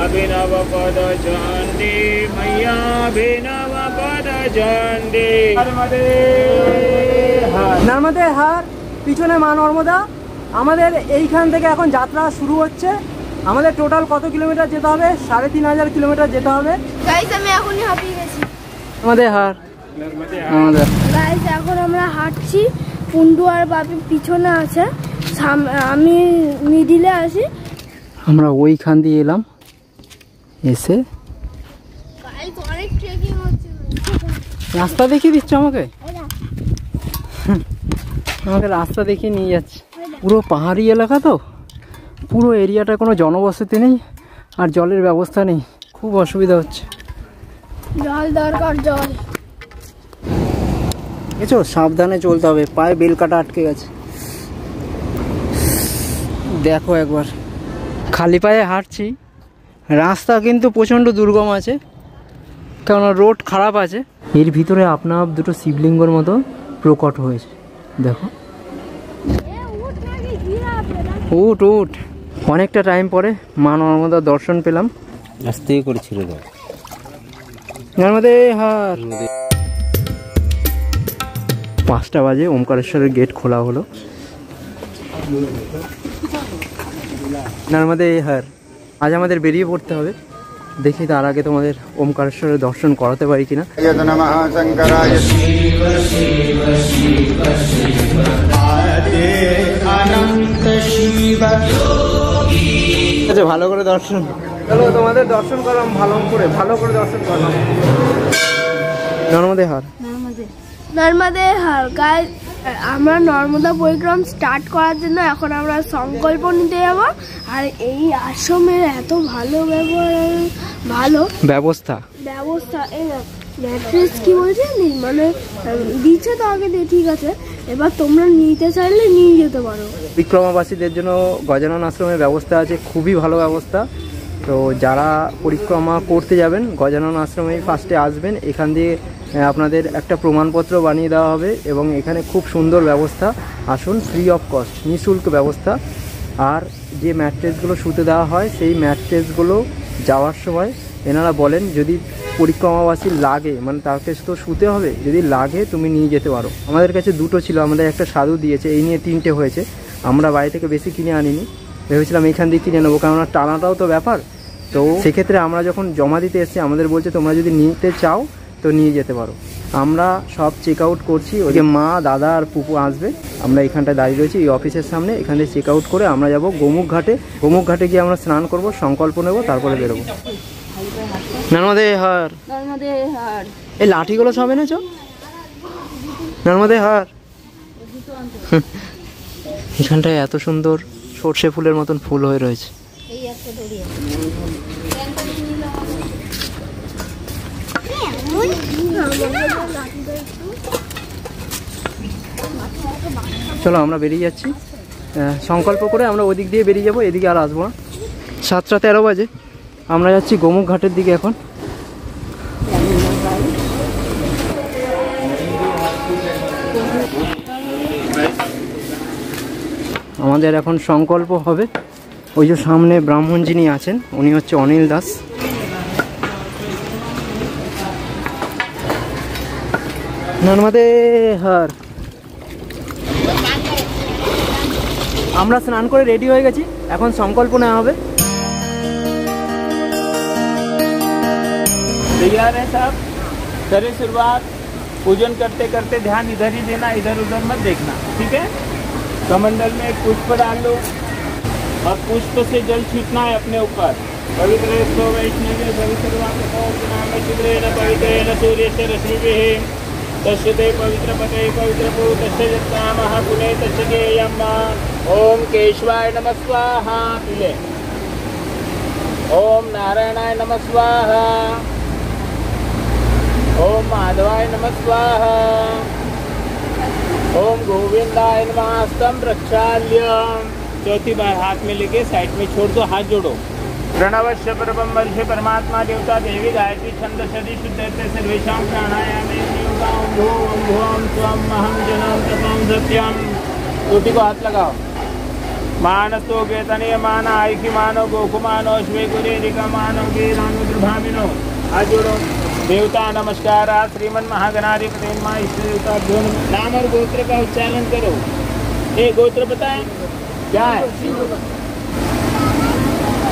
अभिनव पद चंडी मैया अभिनव पद चंडी नर्मदे हार পিছনে মা নর্মদা। আমাদের এইখান থেকে এখন যাত্রা শুরু হচ্ছে। আমাদের টোটাল কত কিলোমিটার যেতে হবে? 3500 কিলোমিটার যেতে হবে। গাইস আমি এখনই হাঁপিয়ে গেছি। আমাদের হার আমাদের গাইস এখন আমরা হাঁটছি, পুন্ডু আর বাপি পিছনে আছে, আমি মিডিলে আছি। আমরা ওইখান দিয়ে এলাম, এসে গাইস অনেক ট্রেকিং হচ্ছে। রাস্তা দেখিয়ে দিচ্ছ আমাকে? আমাকে রাস্তা দেখিয়ে নিয়ে যাচ্ছে। পুরো পাহাড়ি এলাকা তো, পুরো এরিয়াটা কোনো জনবসতি নেই আর জলের ব্যবস্থা নেই, খুব অসুবিধা হচ্ছে। জল দরকার, জল। বুঝছো, সাবধানে চলতে হবে, পায়ে বেল কাটা আটকে গেছে। দেখো একবার, খালি পায়ে হাঁটছি, রাস্তা কিন্তু প্রচণ্ড দুর্গম আছে, কেননা রোড খারাপ আছে। এর ভিতরে আপনা আপ দুটো শিবলিঙ্গর মতো প্রকট হয়েছে, দেখো। উঠ উঠ। অনেকটা টাইম পরে মা নর্মদার দর্শন পেলাম। আস্তে করেছিল নর্মদে হার। 5টা বাজে ওমকারেশ্বরের গেট খোলা হলো। নর্মদে হার। আজ আমাদের বেরিয়ে পড়তে হবে, দেখি তার আগে তোমাদের ওমকারেশ্বরের দর্শন করাতে পারি কিনা। আচ্ছা, ভালো করে দর্শন। চলো তোমাদের দর্শন করলাম, ভালো করে দর্শন করলাম। নর্মদে হার। নর্মদে হার। গাইস আমরা নর্মদা পরিক্রম স্টার্ট করার জন্য এখন আমরা সংকল্প নিতে যাব। আর এই আশ্রমের এত ভালো ব্যবস্থা এই ম্যাট্রেস কি বলছে, মানে দিচ্ছে তো আগে দিয়ে, ঠিক আছে। এবার তোমরা নিতে চাইলে নিয়ে যেতে পারো। পরিক্রমাবাসীদের জন্য গজানন আশ্রমের ব্যবস্থা আছে, খুবই ভালো ব্যবস্থা। তো যারা পরিক্রমা করতে যাবেন গজানন আশ্রমে ফার্স্টে আসবেন, এখান দিয়ে আপনাদের একটা প্রমাণপত্র বানিয়ে দেওয়া হবে এবং এখানে খুব সুন্দর ব্যবস্থা। আসুন, ফ্রি অফ কস্ট, নিঃশুল্ক ব্যবস্থা। আর যে ম্যাট্রেসগুলো শুতে দেওয়া হয়, সেই ম্যাট্রেসগুলো যাওয়ার সময় এনারা বলেন যদি পরিক্রমাবাসী লাগে, মানে তাকে তো শুতে হবে, যদি লাগে তুমি নিয়ে যেতে পারো। আমাদের কাছে দুটো ছিল, আমাদের একটা সাধু দিয়েছে, এই নিয়ে 3টে হয়েছে। আমরা বাড়ি থেকে বেশি কিনে আনিনি, ভেবেছিলাম এখান দিয়ে কিনে নেবো, কেননা টানাটাও তো ব্যাপার। তো সেক্ষেত্রে আমরা যখন জমা দিতে এসেছি, আমাদের বলছে তোমরা যদি নিতে চাও তো নিয়ে যেতে পারো। আমরা সব চেক আউট করছি, ওই যে মা, দাদা আর পুপু আসবে। আমরা এখানটায় দাঁড়িয়ে রয়েছি এই অফিসের সামনে। এখান থেকে চেক আউট করে আমরা যাব গোমুখ ঘাটে। গোমুখ ঘাটে গিয়ে আমরা স্নান করব, সংকল্প নেব, তারপরে বেরোবো। নর্মদে হার। এই লাঠিগুলো সব এনেছো? নর্মদে হার। এখানটায় এত সুন্দর সর্ষে ফুলের মতন ফুল হয়ে রয়েছে। চলো আমরা বেরিয়ে যাচ্ছি, সংকল্প করে আমরা ওদিক দিয়ে বেরিয়ে যাব, এদিকে আর আসবো না। 7:13 বাজে, আমরা যাচ্ছি গোমুখ ঘাটের দিকে। এখন আমাদের এখন সংকল্প হবে। ওই যে সামনে ব্রাহ্মণ যিনি আছেন, উনি হচ্ছে অনিল দাস। নর্মদে হার। আমরা স্নান করে রেডি হয়ে গেছি, এখন সংকল্প নেওয়া হবে। तैयार है साहब? करें शुरुआत। पूजन करते करते ध्यान इधर ही देना, इधर उधर मत देखना, ठीक है। कमंडल में एक पुष्प डाल लो और पुष्प से जल छींटना है अपने ऊपर। पवित्र वैष्णव पवित्र पवित्र सूर्य से रश्मिभिः तस्य ते पवित्र पते पवित्र तस्य यत्ता महापुणे तस्य गेयम्। ओम केशवाय नमः स्वाहा। पीले। ओम नारायणाय नमः स्वाहा। ओम माधवाय नमः स्वाहा। ओम गोविंदाय नमः। स्तंभ प्रक्षाल्यम। चौथी बार हाथ में लेके साइड में छोड़ दो, हाथ जोड़ो। प्रणवस्य परमं वर्ष परमात्मा देवता देवी गायत्री छंद सदी शुद्धते सर्वेषां प्राणायामे योगा। ओम भूम स्वम अहम जनम तपम सत्यम। टूटी को हाथ लगाओ। मानस्तो केतनीय मान आयखी मानो गोकुमानो श्वे गुरेरिका मानो गेरानुद्रभामिनो। आज जोड़ो। देवता नमस्कार। श्रीमन महागणाधिपति माँ ईश्वर देवताभ्यो नमः। नाम और गोत्र का उच्चारण करो। ये गोत्र बताएं क्या है?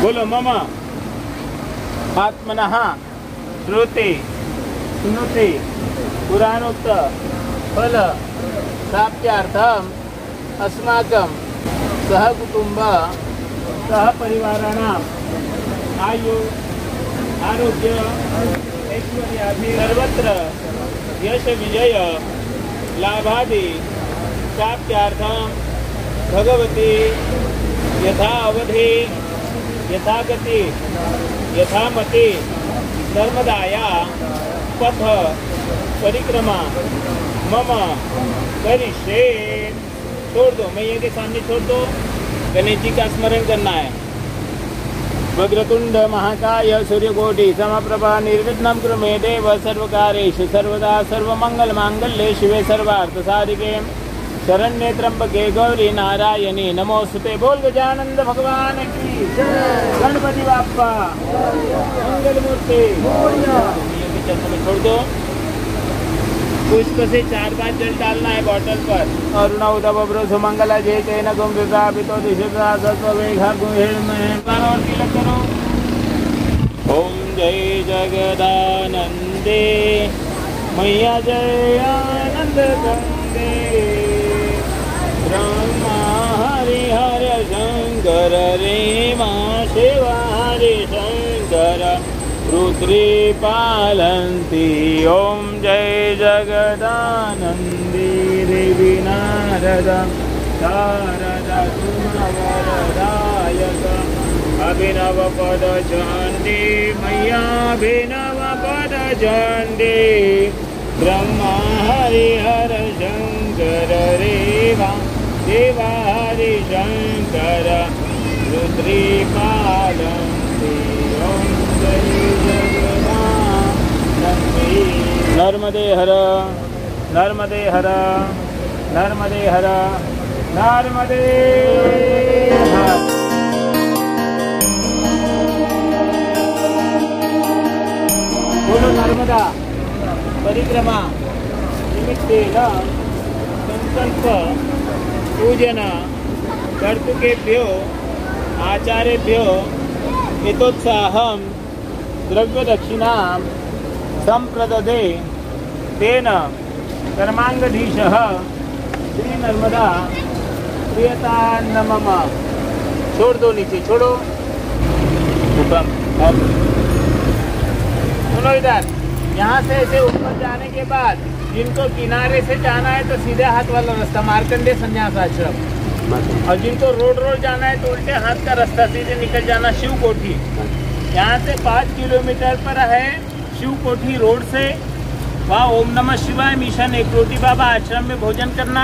बोलो। मम आत्मनः श्रुते सुनुते पुराणोक्त फल प्राप्त्यार्थम अस्माकं सह कुटुंब सह परिवाराणाम आयु आरोग्य ऐश्वर्यादि सर्वत्र यश विजय लाभादि प्राप्त्यार्थम भगवती यथा अवधि यथा गति यथा मति नर्मदाया पथ परिक्रमा मम करिष्ये। छोड़ दो, मैया के सामने छोड़ दो। गणेश जी का स्मरण करना है। वक्रतुंड महाकाय सूर्यकोटि समप्रभा निर्विघ्नं कुरु मे देव सर्वकार्येषु सर्वदा सर्वमंगल मांगल्ये शिवे सर्वार्थ साधिके शरण्ये त्र्यंबके गौरी नारायणी नमोस्तुते। बोल गजानंद भगवान की गणपति बाप्पा मंगल मूर्ति। मैया के चरणों में छोड़ दो। पुष्प से 4 बार जल डालना है बॉटल पर। और सुमंगल जय तेन गुम विप्रापितो दिशा सत्वेघा गुहेण में और तिलक करो। ओम जय जगदानंदे मैया जय आनंद गंगे ब्रह्मा हरि हरि शंकर रे माँ शिवा हरि शंकर रुद्री पालन्ति। ओम जय जगदानंदी देवी नारदा शारदा वरदायक अभिनव पद चंडी मैया अभिनव पद चंडी ब्रह्मा हरि हर शंकर रेवा देवा हरि शंकर रुद्री पालन्ति। ओम नर्मदे हर नर्मदे हर नर्मदे हर नर्मदे हर। बोलो नर्मदा परिक्रमा निमित्तेन संकल्प पूजन कर्तुकेभ्यो आचार्येभ्यो हितोत्साहं द्रव्यदक्षिणां संप्रददे तेन कर्मांगधीशः श्री नर्मदा प्रियता नमः। छोड़ दो, नीचे छोड़ो। सुनो इधर, यहाँ से ऐसे ऊपर जाने के बाद जिनको किनारे से जाना है तो सीधे हाथ वाला रास्ता मार्कंडेय संन्यास आश्रम, और जिनको रोड जाना है तो उल्टे हाथ का रास्ता सीधे निकल जाना शिव कोठी। यहाँ से 5 किलोमीटर पर है शिव कोठी रोड से। वहाँ ओम नमः शिवाय मिशन एक रोटी बाबा आश्रम में भोजन करना।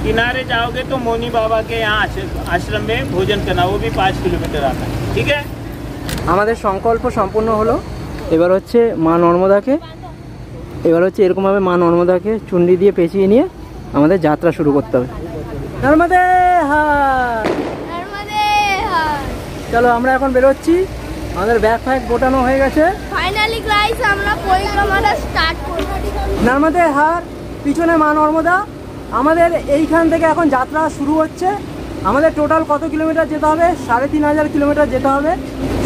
किनारे जाओगे तो मोनी बाबा के यहाँ आश्रम में भोजन करना, वो भी 5 किलोमीटर आता है। ठीक है, আমাদের সংকল্প সম্পূর্ণ হলো। এবার হচ্ছে মা নর্মদাকে এরকমভাবে মা নর্মদাকে চুন্ডি দিয়ে পেঁচিয়ে নিয়ে আমাদের যাত্রা শুরু করতে হবে। নর্মদে হার নর্মদে হার। চলো আমরা এখন বেরোচ্ছি। আমাদের ব্যাগ ফ্যাগ গোটানো হয়ে গেছে। ফাইনালি গাইস আমরা পরিক্রমাটা স্টার্ট করব। নর্মদে হার, পিছনে মা নর্মদা। আমাদের এইখান থেকে এখন যাত্রা শুরু হচ্ছে। আমাদের টোটাল কত কিলোমিটার যেতে হবে? 3500 কিলোমিটার যেতে হবে।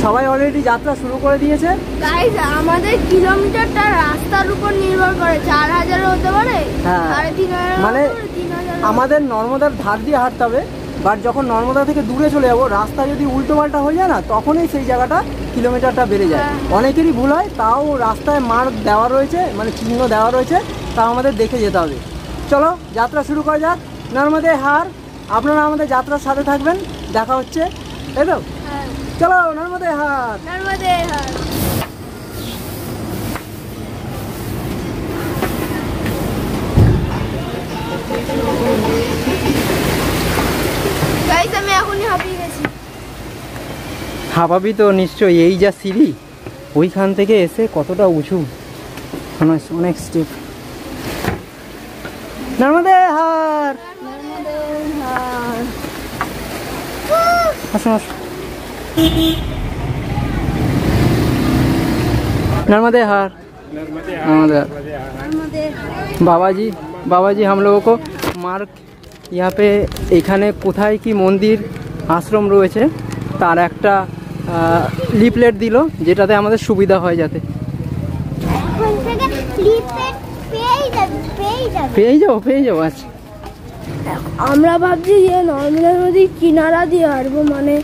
সবাই অলরেডি যাত্রা শুরু করে দিয়েছে। গাইস আমাদের কিলোমিটারটা রাস্তার উপর নির্ভর করে, 4000 হতে পারে, 3500 মানে 3000। আমাদের নর্মদার ধার দিয়ে হাঁটতে হবে। বাট যখন নর্মদা থেকে দূরে চলে যাবো, রাস্তা যদি উল্টো পাল্টা হয়ে যায় না, তখনই সেই জায়গাটা কিলোমিটারটা বেড়ে যায়। অনেকেরই ভুল হয়, তাও রাস্তায় মার্ক দেওয়া রয়েছে, মানে চিহ্ন দেওয়া রয়েছে, তাও আমাদের দেখে যেতে হবে। চলো যাত্রা শুরু করা যাক। নর্মদে হার, আপনারা আমাদের যাত্রার সাথে থাকবেন। দেখা হচ্ছে, তাই তো? চলো নর্মদে হার। নর্মদে হার। গাইস আমি এখনই হাঁপিয়ে গেছি। হাঁপাবি তো নিশ্চয়ই, এই যা সিঁড়ি, ওইখান থেকে এসে কতটা উঁচু, অনেক স্টেপ। নর্মদে হার। নর্মদে হার। আসুন আসুন। नर्मदे हार, नर्मदे हार। बाबा जी हम लोगों को मार्क यहाँ पे এখানে কোথায় কি মন্দির আশ্রম রয়েছে তার একটা লিফলেট দিল, যেটাতে আমাদের সুবিধা হয় যাতে। পেয়ে যাবো। আচ্ছা, আমরা ভাবছি যে নর্মদা নদীর কিনারা দিয়ে হাঁটবো, মানে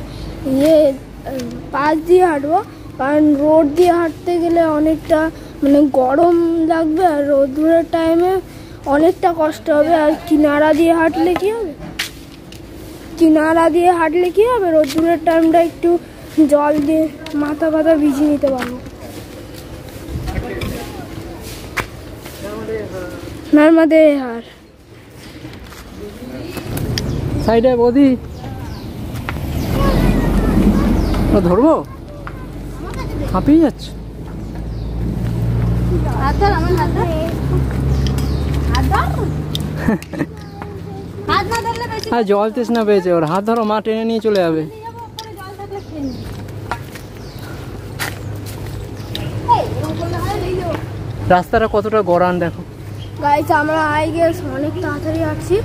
পাশ দিয়ে হাঁটবো, কারণ রোড দিয়ে হাঁটতে গেলে অনেকটা মানে গরম লাগবে আর রোদ্দুরের টাইমে অনেকটা কষ্ট হবে। আর কিনারা দিয়ে হাঁটলে কি হবে, রোদ্দুরের টাইমটা একটু জল দিয়ে মাথা ভিজিয়ে নিতে পারবো। নর্মদে হার। সাইডে বৌদি ধরবো, হাঁপিয়ে যাচ্ছে। হ্যাঁ, জল তৃষ্ণা পেয়েছে ওর, হাত ধরো, মা টেনে নিয়ে চলে যাবে। রাস্তাটা কতটা গড়ান দেখো গাইস, আমরা অনেক তাড়াতাড়ি আসছি।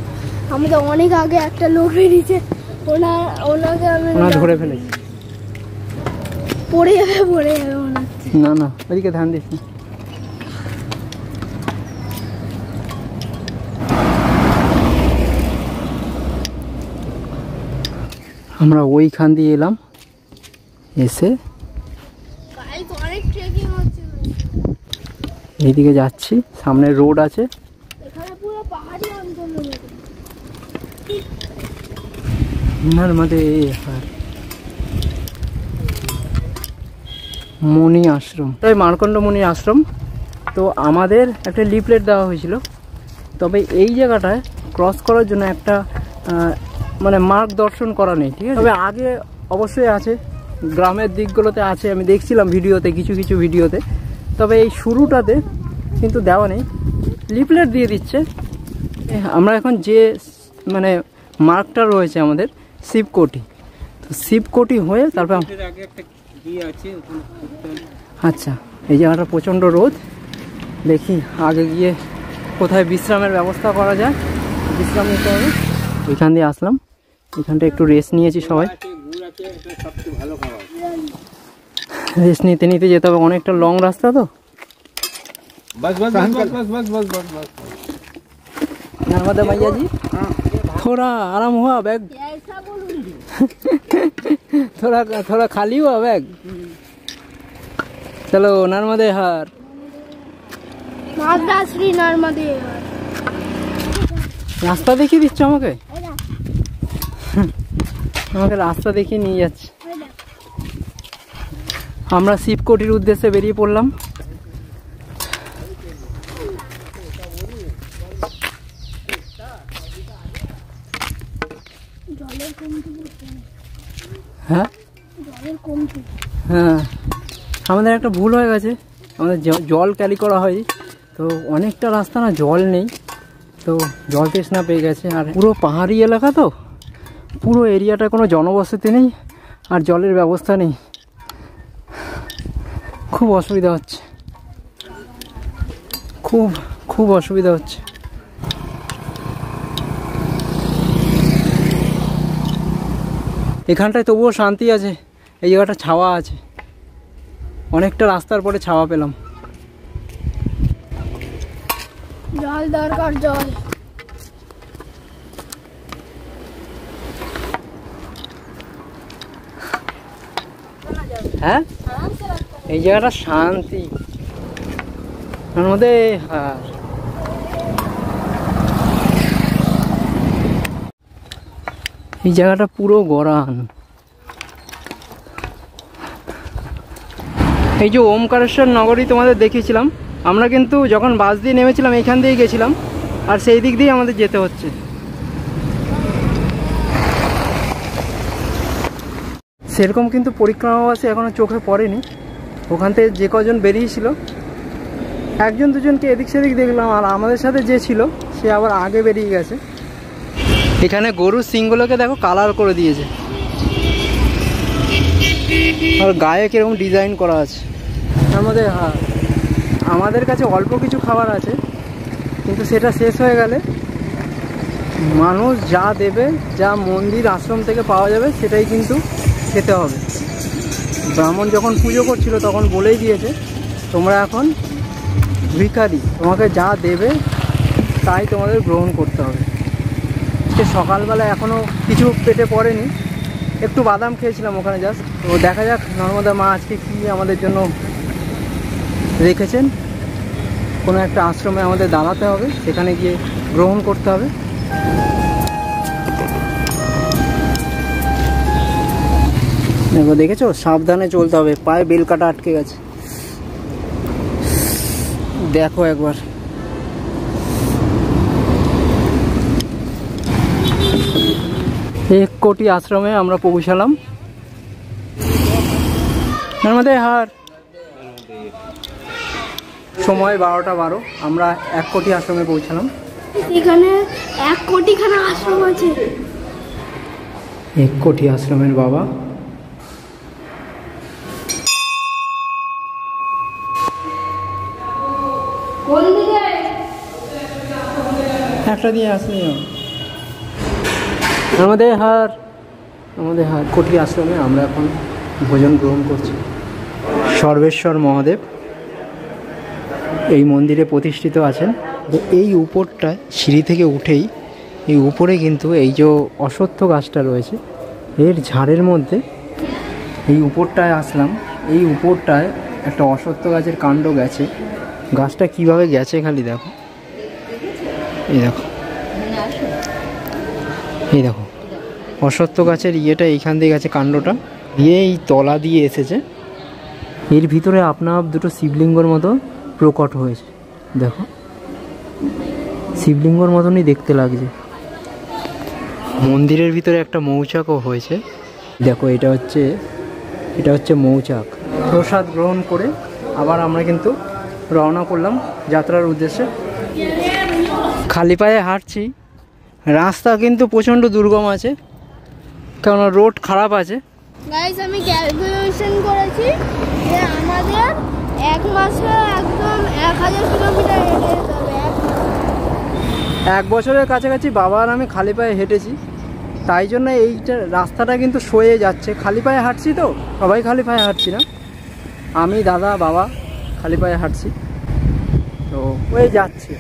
আমাদের অনেক আগে একটা লোক বেরিয়েছে, ওনাকে আমি ধরে ফেলেছি। পড়ে যাবে মনে হচ্ছে। না ওইদিকে ধ্যান দিস না। আমরা ওইখান দিয়ে এলাম, এসে এইদিকে যাচ্ছি, সামনে রোড আছে। নর্মদে হার মুনি আশ্রম, তাই মার্কণ্ড মুনি আশ্রম। তো আমাদের একটা লিফলেট দেওয়া হয়েছিল, তবে এই জায়গাটায় ক্রস করার জন্য একটা মানে মার্ক দর্শন করা নেই, ঠিক আছে। তবে আগে অবশ্যই আছে, গ্রামের দিকগুলোতে আছে, আমি দেখছিলাম ভিডিওতে, কিছু ভিডিওতে। তবে এই শুরুটাতে কিন্তু দেওয়া নেই, লিফলেট দিয়ে দিচ্ছে। আমরা এখন যে মানে মার্কটা রয়েছে আমাদের শিবকোটি, তো শিবকোটি হয়ে তারপর আচ্ছা, এই জায়গাটা প্রচণ্ড রোদ। দেখি আগে গিয়ে কোথায় বিশ্রামের ব্যবস্থা করা যায়, বিশ্রাম নিতে হবে। ওইখান দিয়ে আসলাম, এখানটা একটু রেস্ট নিয়েছি সবাই। রেস্ট নিতে যেতে হবে, অনেকটা লং রাস্তা তো। नर्मदा मैया जी, थोड़ा आराम हुआ बैग? थोड़ा खाली हुआ बैग? चलो नर्मदे हार। শ্রী নর্মদে হার। রাস্তা দেখিয়ে দিচ্ছ আমাকে রাস্তা দেখিয়ে নিয়ে যাচ্ছে। আমরা শিবকোটির উদ্দেশ্যে বেরিয়ে পড়লাম। হ্যাঁ হ্যাঁ, আমাদের একটা ভুল হয়ে গেছে, আমাদের জল ক্যারি করা হয়, তো অনেকটা রাস্তা না জল নেই, তো জল তৃষ্ণা পেয়ে গেছে। আর পুরো পাহাড়ি এলাকা তো, পুরো এরিয়াটা কোনো জনবসতি নেই আর জলের ব্যবস্থা নেই, খুব অসুবিধা হচ্ছে, খুব অসুবিধা হচ্ছে। এখানটায় তবুও শান্তি আছে, এই জায়গাটা ছাওয়া আছে, অনেকটা রাস্তার পরে ছাওয়া পেলাম। জল দরকার, জল। হ্যাঁ, এই জায়গাটা শান্তি, তার মধ্যে এই জায়গাটা পুরো গড়ান। এই যে ওমকারেশ্বর নগরী তোমাদের দেখিয়েছিলাম, আমরা কিন্তু যখন বাস দিয়ে নেমেছিলাম এইখান দিয়ে গেছিলাম, আর সেই দিক দিয়ে আমাদের যেতে হচ্ছে। সেরকম কিন্তু পরিক্রমাবাসী এখনো চোখে পড়েনি। ওখান থেকে যে কজন বেরিয়েছিল, একজন দুজনকে এদিক সেদিক দেখলাম, আর আমাদের সাথে যে ছিল সে আবার আগে বেরিয়ে গেছে। এখানে গরুর শিংগুলোকে দেখো কালার করে দিয়েছে, আর গায়ে কিরকম ডিজাইন করা আছে। আমাদের আমাদের কাছে অল্প কিছু খাবার আছে, কিন্তু সেটা শেষ হয়ে গেলে মানুষ যা দেবে, যা মন্দির আশ্রম থেকে পাওয়া যাবে সেটাই কিন্তু খেতে হবে। ব্রাহ্মণ যখন পুজো করছিল তখন বলেই দিয়েছে তোমরা এখন ভিখারি, তোমাকে যা দেবে তাই তোমাদের গ্রহণ করতে হবে। সকালবেলা এখনও কিছু পেটে পড়েনি, একটু বাদাম খেয়েছিলাম ওখানে জাস্ট। তো দেখা যাক নর্মদা মা আজকে কী আমাদের জন্য রেখেছেন। কোনো একটা আশ্রমে আমাদের দাঁড়াতে হবে, সেখানে গিয়ে গ্রহণ করতে হবে। দেখো, দেখেছো, সাবধানে চলতে হবে, পায়ে বেল কাটা আটকে গেছে। দেখো একবার, এক কোটি আশ্রমে আমরা পৌঁছালাম। আমাদের হার সময় 12:12, আমরা 1 কোটি আশ্রমে পৌঁছালাম। এখানে 1 কোটিখানা আশ্রম আছে। 1 কোটি আশ্রমের বাবা। কোন দিকে? একটা দিয়ে আসলে আমাদের হার কোটি আশ্রমে আমরা এখন ভোজন গ্রহণ করছি। সর্বেশ্বর মহাদেব এই মন্দিরে প্রতিষ্ঠিত আছেন। এই উপরটায় সিঁড়ি থেকে উঠেই এই উপরে কিন্তু এই যে অশ্বত্থ গাছটা রয়েছে, এর ঝাড়ের মধ্যে এই উপরটায় আসলাম। এই উপরটায় একটা অশ্বত্থ গাছের কাণ্ড গেছে। গাছটা কিভাবে গেছে খালি দেখো, এই দেখো, এই দেখো, অশ্বত্থ গাছের ইয়েটা এইখান দিয়ে গেছে, কাণ্ডটা দিয়ে এই তলা দিয়ে এসেছে। এর ভিতরে আপনার দুটো শিবলিঙ্গর মতো প্রকট হয়েছে। দেখো, শিবলিঙ্গর মতনই দেখতে লাগছে। মন্দিরের ভিতরে একটা মৌচাকও হয়েছে। দেখো, এটা হচ্ছে মৌচাক। প্রসাদ গ্রহণ করে আবার আমরা কিন্তু রওনা করলাম যাত্রার উদ্দেশ্যে। খালি পায়ে হাঁটছি, রাস্তা কিন্তু প্রচণ্ড দুর্গম আছে, কারণ রোড খারাপ আছে। গাইস, আমি ক্যালকুলেশন করেছি যে আমাদের 1 মাসে একদম 1000 কিলোমিটার হেঁটে যেতে হবে। 1 বছরের কাছাকাছি বাবা আর আমি খালি পায়ে হেঁটেছি, তাই জন্য এইটা রাস্তাটা কিন্তু সয়ে যাচ্ছে। খালি পায়ে হাঁটছি তো, সবাই খালি পায়ে হাঁটছি না, আমি, দাদা, বাবা খালি পায়ে হাঁটছি, তো হয়ে যাচ্ছে।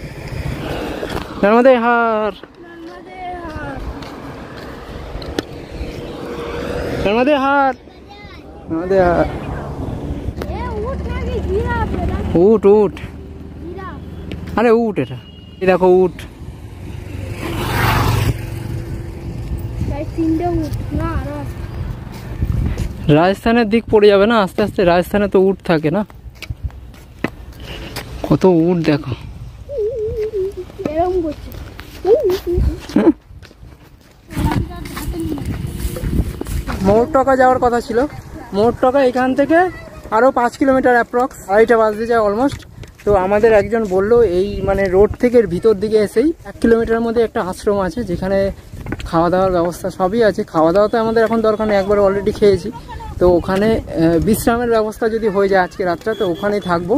আমাদের হার উঠ, আরে উঠ, এটা এই দেখো উঠ। রাজস্থানের দিক পড়ে যাবে না আস্তে আস্তে, রাজস্থানে তো উট থাকে না, কত উট দেখো। মোরটকা যাওয়ার কথা ছিল। মোরটকা এখান থেকে আরও 5 কিলোমিটার অ্যাপ্রক্স, 2:30 বাজতে যায় অলমোস্ট। তো আমাদের একজন বললো এই মানে রোড থেকে ভিতর দিকে এসেই 1 কিলোমিটারের মধ্যে একটা আশ্রম আছে, যেখানে খাওয়া দাওয়ার ব্যবস্থা সবই আছে। খাওয়া দাওয়া তো আমাদের এখন দরকার নেই, একবার অলরেডি খেয়েছি। তো ওখানে বিশ্রামের ব্যবস্থা যদি হয়ে যায় আজকে রাতটা, তো ওখানেই থাকবো।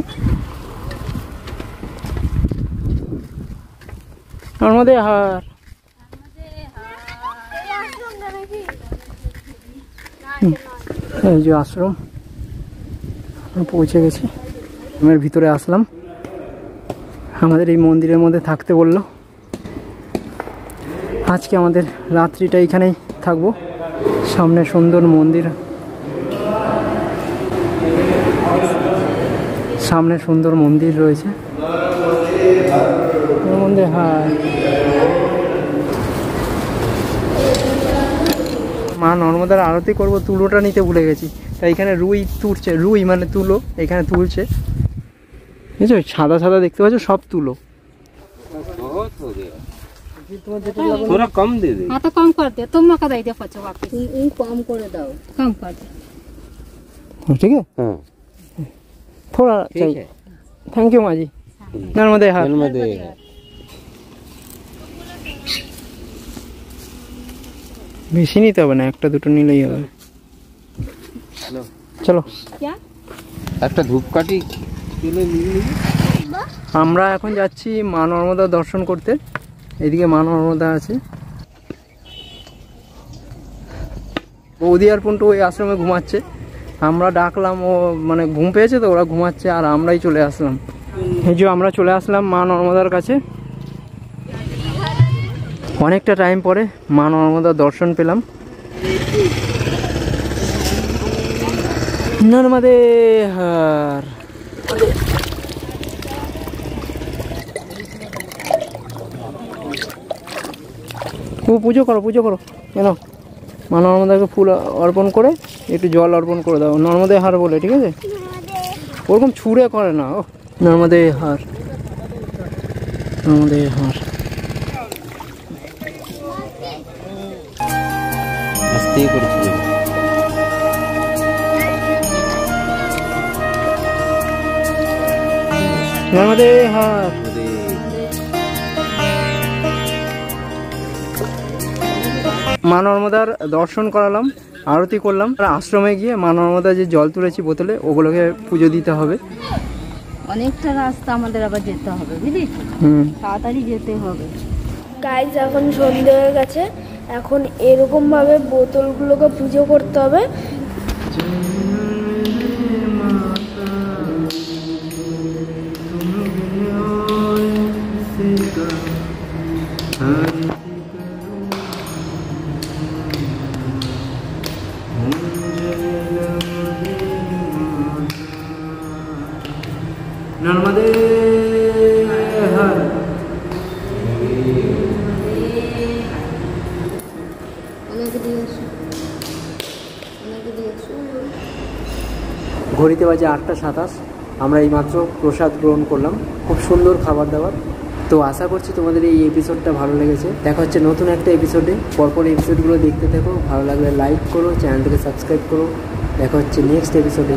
আমাদের হার এই যে আশ্রম, পৌঁছে গেছি। রুমের ভিতরে আসলাম, আমাদের এই মন্দিরের মধ্যে থাকতে বললো। আজকে আমাদের রাত্রিটা এখানেই থাকবো। সামনে সুন্দর মন্দির, সামনে সুন্দর মন্দির রয়েছে। মা নর্মদার আরতি করবো, তুলোটা নিতে ভুলে গেছি, তাই এখানে রুই তুলছে। রুই মানে তুলো, এখানে তুলছে, বুঝছো, সাদা সাদা দেখতে পাচ্ছ, সব তুলো। थोड़ा कम दे दे। हाँ तो कम कर दे, तुम मका दे दे पचो वापस। कम कर दाओ, कम कर दे। ठीक है, हाँ थोड़ा चाहिए। थैंक यू माँ जी। नर्मदे हार। नर्मदे। বেশি নিতে হবে না, একটা দুটো নিলেই হবে। চলো क्या একটা ধূপকাঠি তুলে নিয়ে আমরা এখন যাচ্ছি মা নর্মদা দর্শন করতে। এদিকে মা নর্মদা আছে। বৌদি আর পন্টু ওই আশ্রমে ঘুমাচ্ছে, আমরা ডাকলাম, ও মানে ঘুম পেয়েছে তো ওরা ঘুমাচ্ছে, আর আমরাই চলে আসলাম। এই যে আমরা চলে আসলাম মা নর্মদার কাছে। অনেকটা টাইম পরে মা নর্মদার দর্শন পেলাম। নর্মদে হার। ও পুজো করো পুজো করো, কেন মা নর্মদাকে ফুল অর্পণ করে একটু জল অর্পণ করে দাও, নর্মদে হার বলে, ঠিক আছে? ওরকম ছুঁড়ে করে না। ও নর্মদে হার, নর্মদে হার। আস্তেই করেছিল। নর্মদে হার। মা নর্মদার দর্শন করালাম, আরতি করলাম। আশ্রমে গিয়ে মা নর্মদা যে জল তুলেছি বোতলে, ওগুলোকে পুজো দিতে হবে। অনেকটা রাস্তা আমাদের আবার যেতে হবে, বুঝলি? তাড়াতাড়ি যেতে হবে। গাইজ এখন সন্ধে হয়ে গেছে, এখন এরকমভাবে বোতলগুলোকে পুজো করতে হবে। নর্মদে হার। ঘড়িতে বাজে 8:27। আমরা এইমাত্র প্রসাদ গ্রহণ করলাম, খুব সুন্দর খাবার দাবার। তো আশা করছি তোমাদের এই এপিসোডটা ভালো লেগেছে। দেখা হচ্ছে নতুন একটা এপিসোডে। পরপর এপিসোডগুলো দেখতে থাকো, ভালো লাগলে লাইক করো, চ্যানেলটাকে সাবস্ক্রাইব করো। দেখা হচ্ছে নেক্সট এপিসোডে।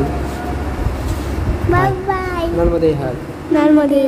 Bye bye. নর্মদে হার। নর্মদে